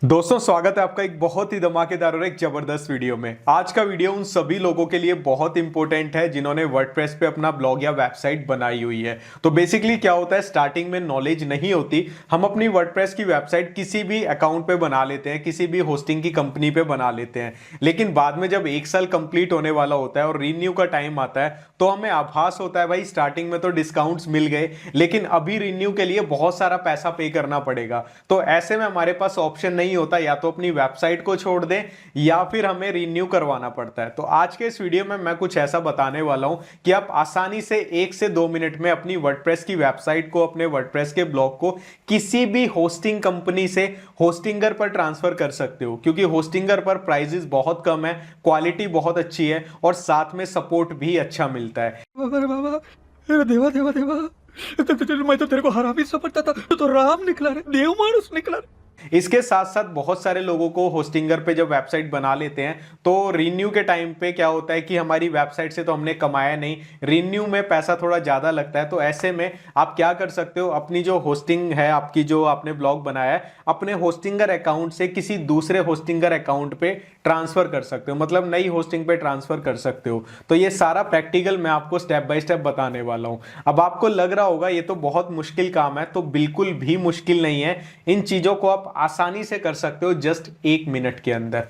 दोस्तों स्वागत है आपका एक बहुत ही धमाकेदार और एक जबरदस्त वीडियो में। आज का वीडियो उन सभी लोगों के लिए बहुत इंपॉर्टेंट है जिन्होंने वर्डप्रेस पे अपना ब्लॉग या वेबसाइट बनाई हुई है। तो बेसिकली क्या होता है, स्टार्टिंग में नॉलेज नहीं होती, हम अपनी वर्डप्रेस की वेबसाइट किसी भी अकाउंट पे बना लेते हैं, किसी भी होस्टिंग की कंपनी पे बना लेते हैं, लेकिन बाद में जब 1 साल कंप्लीट होने वाला होता है और रिन्यू का टाइम आता है तो हमें आभास होता है भाई स्टार्टिंग में तो डिस्काउंट्स मिल गए, लेकिन अभी रिन्यू के लिए बहुत सारा पैसा पे करना पड़ेगा। तो ऐसे में हमारे पास ऑप्शन नहीं होता, या तो अपनी वेबसाइट को छोड़ दें या फिर हमें रिन्यू करवाना पड़ता है। तो आज के इस वीडियो में मैं कुछ ऐसा बताने वाला हूं कि आप आसानी से 1 से 2 मिनट में अपनी वर्डप्रेस की वेबसाइट को, अपने वर्डप्रेस के ब्लॉग को किसी भी होस्टिंग कंपनी से होस्टिंगर पर ट्रांसफर कर सकते हो, क्योंकि होस्टिंगर पर प्राइजेस बहुत कम है, क्वालिटी बहुत अच्छी है और साथ में सपोर्ट भी अच्छा मिलता है। अरे बाबा, अरे देवा देवा देवा, मैं तो तेरे को हरामी समझता था, तू तो राम निकला रे, देव मानुस निकला रे। इसके साथ साथ बहुत सारे लोगों को होस्टिंगर पे जब वेबसाइट बना लेते हैं तो रिन्यू के टाइम पे क्या होता है कि हमारी वेबसाइट से तो हमने कमाया नहीं, रिन्यू में पैसा थोड़ा ज्यादा लगता है। तो ऐसे में आप क्या कर सकते हो, अपनी जो होस्टिंग है, आपकी जो आपने ब्लॉग बनाया है, अपने होस्टिंगर अकाउंट से किसी दूसरे होस्टिंगर अकाउंट पे ट्रांसफर कर सकते हो, मतलब नई होस्टिंग पे ट्रांसफर कर सकते हो। तो ये सारा प्रैक्टिकल मैं आपको स्टेप बाय स्टेप बताने वाला हूं। अब आपको लग रहा होगा ये तो बहुत मुश्किल काम है, तो बिल्कुल भी मुश्किल नहीं है। इन चीजों को आप आसानी से कर सकते हो जस्ट 1 मिनट के अंदर।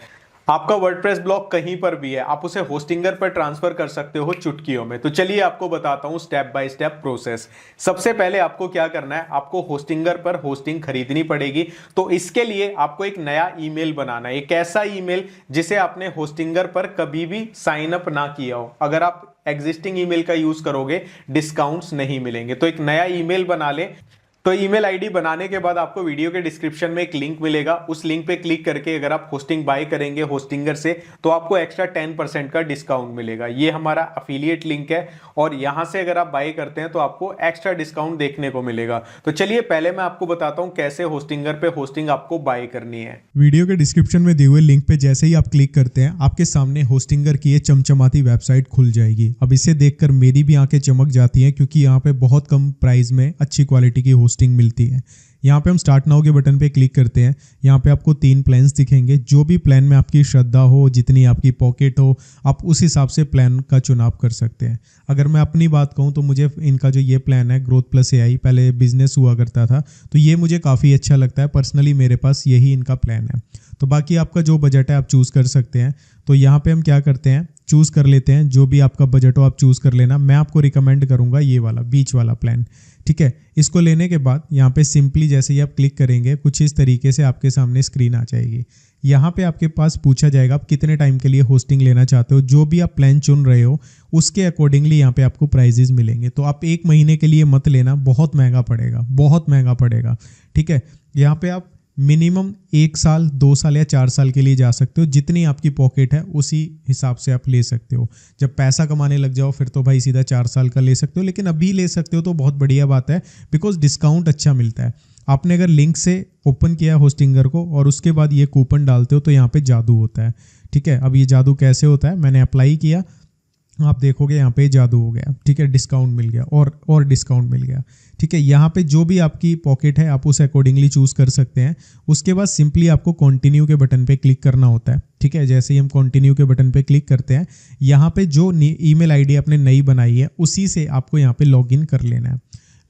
आपका वर्डप्रेस ब्लॉग कहीं पर भी है, आप उसे होस्टिंगर पर ट्रांसफर कर सकते हो चुटकियों में। तो चलिए आपको बताता हूं स्टेप बाय स्टेप प्रोसेस। सबसे पहले आपको क्या करना है, आपको होस्टिंगर पर होस्टिंग खरीदनी पड़ेगी। तो इसके लिए आपको एक नया ईमेल बनाना है, एक ऐसा ईमेल जिसे आपने होस्टिंगर पर कभी भी साइन अप ना किया हो। अगर आप एग्जिस्टिंग ईमेल का यूज करोगे डिस्काउंट्स नहीं मिलेंगे। तो एक नया ईमेल बना ले। तो ईमेल आईडी बनाने के बाद आपको वीडियो के डिस्क्रिप्शन में एक लिंक मिलेगा, उस लिंक पे क्लिक करके अगर आप होस्टिंग बाय करेंगे होस्टिंगर से तो आपको एक्स्ट्रा 10% का डिस्काउंट मिलेगा। ये हमारा अफिलिएट लिंक है और यहां से अगर आप बाय करते हैं तो आपको एक्स्ट्रा डिस्काउंट देखने को मिलेगा। तो चलिए पहले मैं आपको बताता हूं कैसे होस्टिंगर पे होस्टिंग आपको बाय करनी है। वीडियो के डिस्क्रिप्शन में दिए हुए लिंक पे जैसे ही आप क्लिक करते हैं आपके सामने होस्टिंगर की ये चमचमाती वेबसाइट खुल जाएगी। अब इसे देखकर मेरी भी आंखें चमक जाती हैं, क्योंकि यहाँ पे बहुत कम प्राइस में अच्छी क्वालिटी की होस्टिंग मिलती है। यहाँ पे हम स्टार्ट नाउ के बटन पे क्लिक करते हैं। यहाँ पे आपको 3 प्लान्स दिखेंगे। जो भी प्लान में आपकी श्रद्धा हो, जितनी आपकी पॉकेट हो, आप उस हिसाब से प्लान का चुनाव कर सकते हैं। अगर मैं अपनी बात कहूँ तो मुझे इनका जो ये प्लान है ग्रोथ प्लस AI, पहले बिजनेस हुआ करता था, तो ये मुझे काफ़ी अच्छा लगता है। पर्सनली मेरे पास यही इनका प्लान है। तो बाकी आपका जो बजट है आप चूज़ कर सकते हैं। तो यहाँ पे हम क्या करते हैं, चूज़ कर लेते हैं। जो भी आपका बजट हो आप चूज़ कर लेना। मैं आपको रिकमेंड करूँगा ये वाला बीच वाला प्लान, ठीक है। इसको लेने के बाद यहाँ पे सिंपली जैसे ही आप क्लिक करेंगे कुछ इस तरीके से आपके सामने स्क्रीन आ जाएगी। यहाँ पे आपके पास पूछा जाएगा आप कितने टाइम के लिए होस्टिंग लेना चाहते हो। जो भी आप प्लान चुन रहे हो उसके अकॉर्डिंगली यहाँ पे आपको प्राइजेस मिलेंगे। तो आप 1 महीने के लिए मत लेना, बहुत महंगा पड़ेगा, बहुत महंगा पड़ेगा, ठीक है। यहाँ पे आप मिनिमम 1 साल, 2 साल या 4 साल के लिए जा सकते हो। जितनी आपकी पॉकेट है उसी हिसाब से आप ले सकते हो। जब पैसा कमाने लग जाओ फिर तो भाई सीधा 4 साल का ले सकते हो, लेकिन अभी ले सकते हो तो बहुत बढ़िया बात है, बिकॉज डिस्काउंट अच्छा मिलता है। आपने अगर लिंक से ओपन किया होस्टिंगर को और उसके बाद ये कूपन डालते हो तो यहाँ पे जादू होता है, ठीक है। अब ये जादू कैसे होता है, मैंने अप्लाई किया, आप देखोगे यहाँ पे जादू हो गया, ठीक है। डिस्काउंट मिल गया और डिस्काउंट मिल गया, ठीक है। यहाँ पे जो भी आपकी पॉकेट है आप उसे अकॉर्डिंगली चूज़ कर सकते हैं। उसके बाद सिंपली आपको कंटिन्यू के बटन पे क्लिक करना होता है, ठीक है। जैसे ही हम कंटिन्यू के बटन पे क्लिक करते हैं, यहाँ पे जो ईमेल आईडी आपने नई बनाई है उसी से आपको यहाँ पे लॉगिन कर लेना है।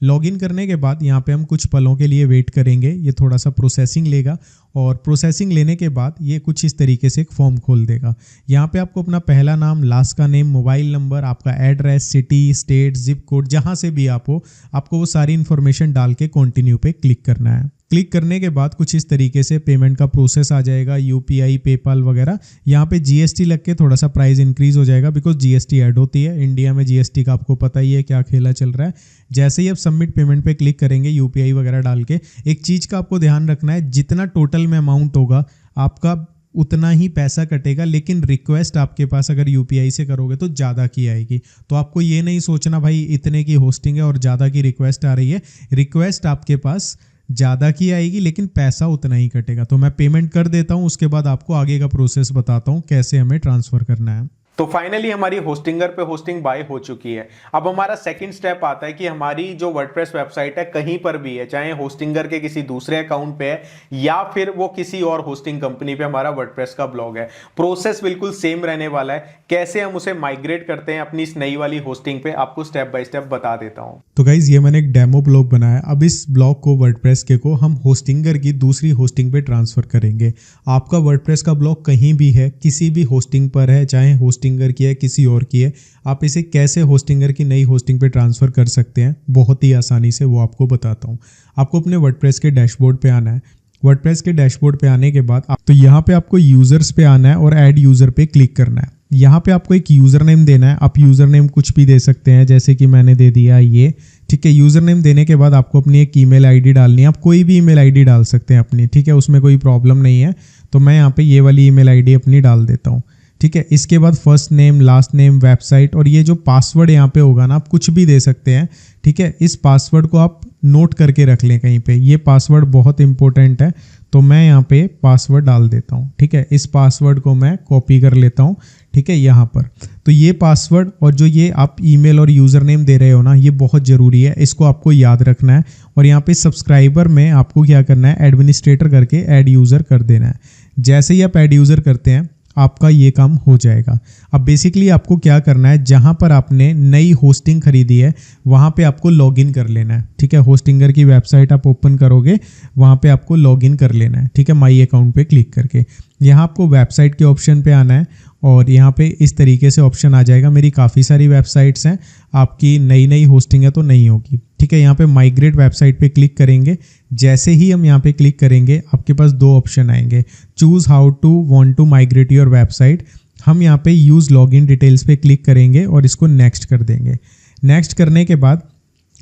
लॉगिन करने के बाद यहाँ पे हम कुछ पलों के लिए वेट करेंगे, ये थोड़ा सा प्रोसेसिंग लेगा और प्रोसेसिंग लेने के बाद ये कुछ इस तरीके से एक फॉर्म खोल देगा। यहाँ पे आपको अपना पहला नाम, लास्ट का नेम, मोबाइल नंबर, आपका address, city, state, zip code, जहाँ से भी आप हो, आपको वो सारी इन्फॉर्मेशन डाल के कंटिन्यू पे क्लिक करना है। क्लिक करने के बाद कुछ इस तरीके से पेमेंट का प्रोसेस आ जाएगा, UPI, पेपाल वगैरह। यहाँ पे GST लग के थोड़ा सा प्राइस इंक्रीज हो जाएगा, बिकॉज GST ऐड होती है। इंडिया में GST का आपको पता ही है क्या खेला चल रहा है। जैसे ही आप सबमिट पेमेंट पे क्लिक करेंगे UPI वगैरह डाल के, एक चीज़ का आपको ध्यान रखना है, जितना टोटल में अमाउंट होगा आपका उतना ही पैसा कटेगा, लेकिन रिक्वेस्ट आपके पास अगर UPI से करोगे तो ज़्यादा की आएगी। तो आपको ये नहीं सोचना भाई इतने की होस्टिंग है और ज़्यादा की रिक्वेस्ट आ रही है। रिक्वेस्ट आपके पास ज़्यादा की आएगी लेकिन पैसा उतना ही कटेगा। तो मैं पेमेंट कर देता हूँ, उसके बाद आपको आगे का प्रोसेस बताता हूँ कैसे हमें ट्रांसफ़र करना है। तो फाइनली हमारी होस्टिंगर पे होस्टिंग बाय हो चुकी है। अब हमारा सेकंड स्टेप आता है कि हमारी जो वर्डप्रेस वेबसाइट है कहीं पर भी है, चाहे होस्टिंगर के किसी दूसरे अकाउंट पे है या फिर वो किसी और होस्टिंग कंपनी पे हमारा वर्डप्रेस का ब्लॉग है, प्रोसेस बिल्कुल सेम रहने वाला है। कैसे हम उसे माइग्रेट करते हैं अपनी इस नई वाली होस्टिंग पे, आपको स्टेप बाय स्टेप बता देता हूं। तो गाइज ये मैंने एक डेमो ब्लॉग बनाया। अब इस ब्लॉग को वर्डप्रेस के को हम होस्टिंगर की दूसरी होस्टिंग पे ट्रांसफर करेंगे। आपका वर्डप्रेस का ब्लॉग कहीं भी है, किसी भी होस्टिंग पर है, चाहे होस्टिंगर की है किसी और की है, आप इसे कैसे होस्टिंगर की नई होस्टिंग पे ट्रांसफर कर सकते हैं बहुत ही आसानी से, वो आपको बताता हूँ। आपको अपने वर्डप्रेस के डैशबोर्ड पे आना है। वर्डप्रेस के डैशबोर्ड पे आने के बाद तो यहाँ पे आपको यूजर्स पे आना है और ऐड यूजर पे क्लिक करना है। यहाँ पे आपको एक यूजर नेम देना है। आप यूजर नेम कुछ भी दे सकते हैं, जैसे कि मैंने दे दिया ये, ठीक है। यूजर नेम देने के बाद आपको अपनी एक ईमेल आईडी डालनी है। आप कोई भी ईमेल आईडी डाल सकते हैं अपनी, ठीक है, उसमें कोई प्रॉब्लम नहीं है। तो मैं यहाँ पे ये वाली ईमेल आईडी अपनी डाल देता हूँ, ठीक है। इसके बाद first name, last name, website और ये जो पासवर्ड यहाँ पे होगा ना, आप कुछ भी दे सकते हैं, ठीक है। इस पासवर्ड को आप नोट करके रख लें कहीं पे, ये पासवर्ड बहुत इंपॉर्टेंट है। तो मैं यहाँ पे पासवर्ड डाल देता हूँ, ठीक है। इस पासवर्ड को मैं कॉपी कर लेता हूँ, ठीक है, यहाँ पर। तो ये पासवर्ड और जो ये आप ईमेल और यूज़र नेम दे रहे हो ना, ये बहुत ज़रूरी है, इसको आपको याद रखना है। और यहाँ पे सब्सक्राइबर में आपको क्या करना है, एडमिनिस्ट्रेटर करके ऐड यूज़र कर देना है। जैसे ही आप ऐड यूज़र करते हैं आपका ये काम हो जाएगा। अब बेसिकली आपको क्या करना है, जहाँ पर आपने नई होस्टिंग खरीदी है वहाँ पे आपको लॉगिन कर लेना है, ठीक है। होस्टिंगर की वेबसाइट आप ओपन करोगे, वहाँ पे आपको लॉगिन कर लेना है, ठीक है। माई अकाउंट पे क्लिक करके यहाँ आपको वेबसाइट के ऑप्शन पे आना है और यहाँ पे इस तरीके से ऑप्शन आ जाएगा। मेरी काफ़ी सारी वेबसाइट्स हैं, आपकी नई होस्टिंग है तो नहीं होगी, ठीक है। यहाँ पे माइग्रेट वेबसाइट पे क्लिक करेंगे। जैसे ही हम यहाँ पे क्लिक करेंगे आपके पास दो ऑप्शन आएंगे, choose how to want to migrate your website. हम यहाँ पे यूज़ लॉगिन डिटेल्स पे क्लिक करेंगे और इसको नेक्स्ट कर देंगे। नेक्स्ट करने के बाद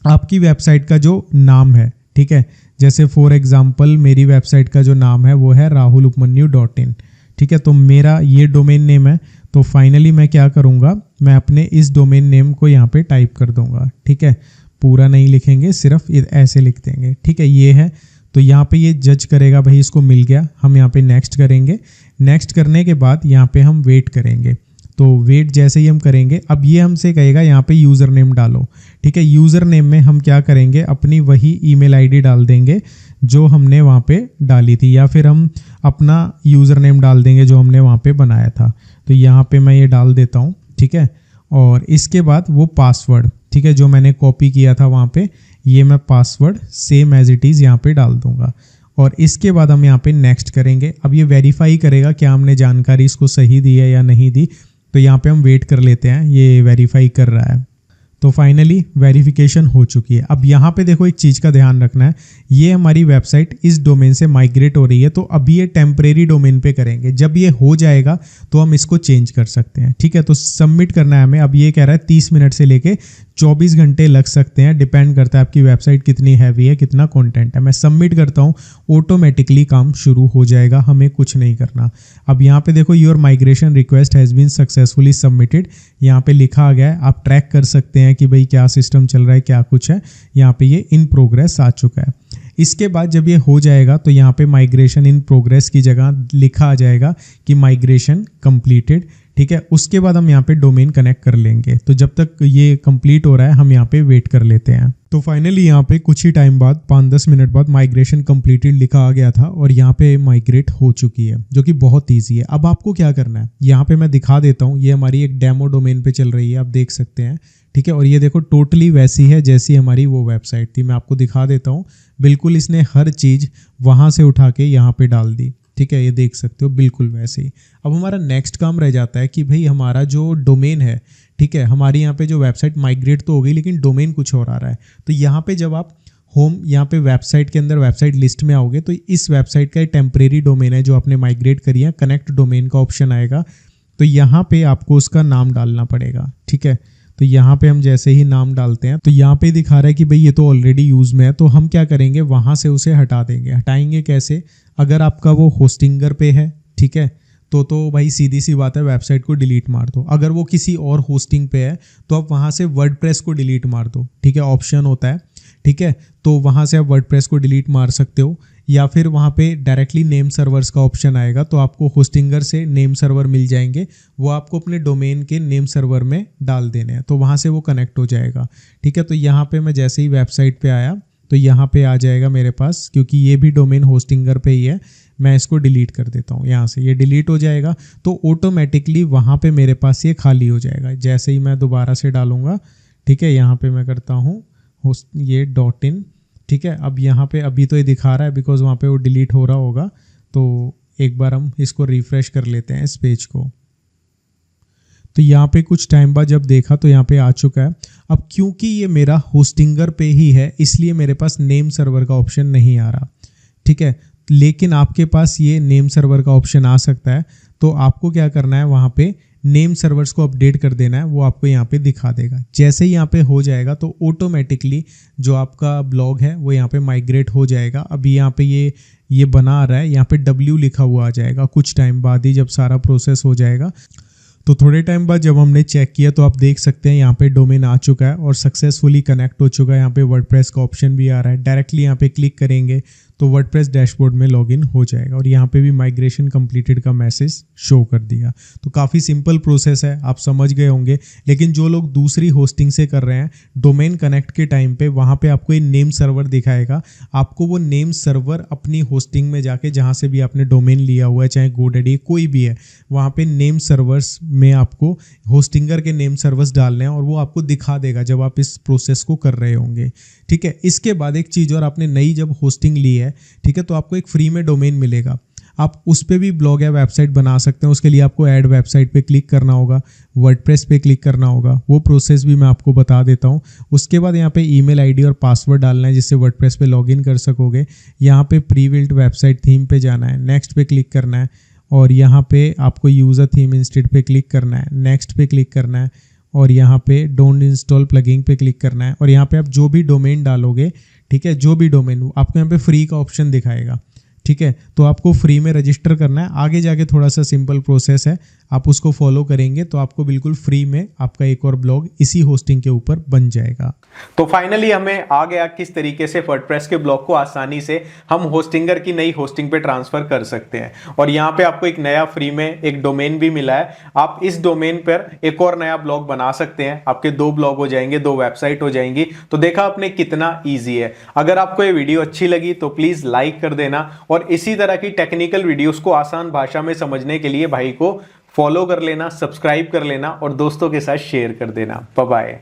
आपकी वेबसाइट का जो नाम है, ठीक है, जैसे फॉर एग्जांपल मेरी वेबसाइट का जो नाम है वो है rahulupmanyu.in, ठीक है। तो मेरा ये डोमेन नेम है। तो फाइनली मैं क्या करूँगा, मैं अपने इस डोमेन नेम को यहाँ पे टाइप कर दूँगा, ठीक है। पूरा नहीं लिखेंगे, सिर्फ ऐसे लिख देंगे, ठीक है। ये है, तो यहाँ पे ये जज करेगा भाई इसको मिल गया। हम यहाँ पे नेक्स्ट करेंगे। नेक्स्ट करने के बाद यहाँ पे हम वेट करेंगे। तो वेट जैसे ही हम करेंगे, अब ये हमसे कहेगा यहाँ पे यूज़र नेम डालो, ठीक है। यूज़र नेम में हम क्या करेंगे, अपनी वही ईमेल आईडी डाल देंगे जो हमने वहाँ पे डाली थी, या फिर हम अपना यूज़र नेम डाल देंगे जो हमने वहाँ पे बनाया था। तो यहाँ पे मैं ये डाल देता हूँ, ठीक है। और इसके बाद वो पासवर्ड, ठीक है, जो मैंने कॉपी किया था वहाँ पे, ये मैं password same as it is यहाँ पे डाल दूँगा। और इसके बाद हम यहाँ पे नेक्स्ट करेंगे। अब ये वेरीफाई करेगा क्या हमने जानकारी इसको सही दी है या नहीं दी। तो यहाँ पे हम वेट कर लेते हैं, ये वेरीफाई कर रहा है। तो फाइनली वेरिफिकेशन हो चुकी है। अब यहाँ पे देखो एक चीज़ का ध्यान रखना है, ये हमारी वेबसाइट इस डोमेन से माइग्रेट हो रही है, तो अभी ये टेम्परेरी डोमेन पे करेंगे। जब ये हो जाएगा तो हम इसको चेंज कर सकते हैं, ठीक है। तो सबमिट करना है हमें। अब ये कह रहा है 30 मिनट से लेके 24 घंटे लग सकते हैं, डिपेंड करता है आपकी वेबसाइट कितनी हैवी है, कितना कंटेंट है। मैं सबमिट करता हूँ, ऑटोमेटिकली काम शुरू हो जाएगा, हमें कुछ नहीं करना। अब यहाँ पे देखो your migration request has been successfully submitted, यहाँ पे लिखा आ गया है। आप ट्रैक कर सकते हैं कि भाई क्या सिस्टम चल रहा है, क्या कुछ है। यहाँ पे ये इन प्रोग्रेस आ चुका है। इसके बाद जब ये हो जाएगा तो यहाँ पे माइग्रेशन इन प्रोग्रेस की जगह लिखा आ जाएगा कि माइग्रेशन कंप्लीटेड, ठीक है। उसके बाद हम यहाँ पे डोमेन कनेक्ट कर लेंगे। तो जब तक ये कंप्लीट हो रहा है हम यहाँ पे वेट कर लेते हैं। तो फाइनली यहाँ पे कुछ ही टाइम बाद 5-10 मिनट बाद माइग्रेशन कंप्लीटेड लिखा आ गया था और यहाँ पे माइग्रेट हो चुकी है, जो कि बहुत ईजी है। अब आपको क्या करना है, यहाँ पे मैं दिखा देता हूँ। ये हमारी एक डेमो डोमेन पे चल रही है, आप देख सकते हैं, ठीक है। और ये देखो टोटली वैसी है जैसी हमारी वो वेबसाइट थी। मैं आपको दिखा देता हूँ, बिल्कुल इसने हर चीज़ वहाँ से उठा के यहाँ पे डाल दी, ठीक है। ये देख सकते हो बिल्कुल वैसे ही। अब हमारा नेक्स्ट काम रह जाता है कि भाई हमारा जो डोमेन है, ठीक है, हमारी यहाँ पे जो वेबसाइट माइग्रेट तो हो गई लेकिन डोमेन कुछ और आ रहा है। तो यहाँ पे जब आप होम यहाँ पे वेबसाइट के अंदर वेबसाइट लिस्ट में आओगे तो इस वेबसाइट का टेम्परेरी डोमेन है जो आपने माइग्रेट करी है, कनेक्ट डोमेन का ऑप्शन आएगा। तो यहाँ पे आपको उसका नाम डालना पड़ेगा, ठीक है। तो यहाँ पे हम जैसे ही नाम डालते हैं तो यहाँ पे दिखा रहा है कि भाई ये तो ऑलरेडी यूज़ में है। तो हम क्या करेंगे, वहाँ से उसे हटा देंगे। हटाएंगे कैसे, अगर आपका वो होस्टिंगर पे है, ठीक है, तो भाई सीधी सी बात है, वेबसाइट को डिलीट मार दो। अगर वो किसी और होस्टिंग पे है तो आप वहाँ से वर्डप्रेस को डिलीट मार दो, ठीक है, ऑप्शन होता है, ठीक है। तो वहाँ से आप वर्डप्रेस को डिलीट मार सकते हो। या फिर वहाँ पे डायरेक्टली नेम सर्वर्स का ऑप्शन आएगा, तो आपको होस्टिंगर से नेम सर्वर मिल जाएंगे, वो आपको अपने डोमेन के नेम सर्वर में डाल देने हैं, तो वहाँ से वो कनेक्ट हो जाएगा। ठीक है, तो यहाँ पे मैं जैसे ही वेबसाइट पे आया तो यहाँ पे आ जाएगा मेरे पास, क्योंकि ये भी डोमेन होस्टिंगर पे ही है, मैं इसको डिलीट कर देता हूँ। यहाँ से ये डिलीट हो जाएगा तो ऑटोमेटिकली वहाँ पे मेरे पास ये खाली हो जाएगा। जैसे ही मैं दोबारा से डालूँगा, ठीक है, यहाँ पे मैं करता हूँ होस्ट ये .in, ठीक है। अब यहाँ पे अभी तो ये दिखा रहा है बिकॉज वहाँ पे वो डिलीट हो रहा होगा, तो एक बार हम इसको रिफ़्रेश कर लेते हैं इस पेज को। तो यहाँ पे कुछ टाइम बाद जब देखा तो यहाँ पे आ चुका है। अब क्योंकि ये मेरा होस्टिंगर पे ही है इसलिए मेरे पास नेम सर्वर का ऑप्शन नहीं आ रहा, ठीक है, लेकिन आपके पास ये नेम सर्वर का ऑप्शन आ सकता है। तो आपको क्या करना है, वहाँ पे नेम सर्वर्स को अपडेट कर देना है, वो आपको यहाँ पे दिखा देगा। जैसे ही यहाँ पे हो जाएगा तो ऑटोमेटिकली जो आपका ब्लॉग है वो यहाँ पे माइग्रेट हो जाएगा। अभी यहाँ पे ये बना आ रहा है, यहाँ पे W लिखा हुआ आ जाएगा कुछ टाइम बाद ही, जब सारा प्रोसेस हो जाएगा। तो थोड़े टाइम बाद जब हमने चेक किया तो आप देख सकते हैं यहाँ पे डोमेन आ चुका है और सक्सेसफुली कनेक्ट हो चुका है। यहाँ पे वर्डप्रेस का ऑप्शन भी आ रहा है, डायरेक्टली यहाँ पे क्लिक करेंगे तो वर्डप्रेस डैशबोर्ड में लॉगिन हो जाएगा और यहाँ पे भी माइग्रेशन कंप्लीटेड का मैसेज शो कर दिया। तो काफ़ी सिंपल प्रोसेस है, आप समझ गए होंगे। लेकिन जो लोग दूसरी होस्टिंग से कर रहे हैं, डोमेन कनेक्ट के टाइम पे वहाँ पे आपको ये नेम सर्वर दिखाएगा। आपको वो नेम सर्वर अपनी होस्टिंग में जाके, जहाँ से भी आपने डोमेन लिया हुआ है, चाहे GoDaddy कोई भी है, वहाँ पे नेम सर्वर्स में आपको होस्टिंगर के नेम सर्वर्स डालने हैं और वो आपको दिखा देगा जब आप इस प्रोसेस को कर रहे होंगे। ठीक है, इसके बाद एक चीज़ और, आपने नई जब होस्टिंग ली है, ठीक है, तो आपको एक फ्री में डोमेन मिलेगा। आप उस पर भी ब्लॉग या वेबसाइट बना सकते हैं। उसके लिए आपको ऐड वेबसाइट पे क्लिक करना होगा, वर्डप्रेस पे क्लिक करना होगा, वो प्रोसेस भी मैं आपको बता देता हूँ। उसके बाद यहाँ पे ईमेल आईडी और पासवर्ड डालना है जिससे वर्डप्रेस पे लॉगिन कर सकोगे। यहाँ पे प्री बिल्ट वेबसाइट थीम पे जाना है, नेक्स्ट पे क्लिक करना है और यहाँ पे आपको यूज़र थीम इंस्टेड पे क्लिक करना है, नेक्स्ट पे क्लिक करना है और यहाँ पे डोंट इंस्टॉल प्लगइन पे क्लिक करना है। और यहाँ पे आप जो भी डोमेन डालोगे, ठीक है, जो भी डोमेन आपको यहाँ पे फ्री का ऑप्शन दिखाएगा, ठीक है, तो आपको फ्री में रजिस्टर करना है। आगे जाके थोड़ा सा सिंपल प्रोसेस है, आप उसको फॉलो करेंगे तो आपको बिल्कुल फ्री में आपका एक और ब्लॉग इसी होस्टिंग के ऊपर बन जाएगा। तो फाइनली हमें आ गया किस तरीके से वर्डप्रेस के ब्लॉग को आसानी से हम होस्टिंगर की नई होस्टिंग पे ट्रांसफर कर सकते हैं। और यहाँ पे आपको एक नया फ्री में एक डोमेन भी मिला है। आप इस डोमेन पर एक और नया ब्लॉग बना सकते हैं, आपके 2 ब्लॉग हो जाएंगे, 2 वेबसाइट हो जाएंगी। तो देखा आपने कितना ईजी है। अगर आपको ये वीडियो अच्छी लगी तो प्लीज लाइक कर देना और इसी तरह की टेक्निकल वीडियोस को आसान भाषा में समझने के लिए भाई को फॉलो कर लेना, सब्सक्राइब कर लेना और दोस्तों के साथ शेयर कर देना। Bye bye.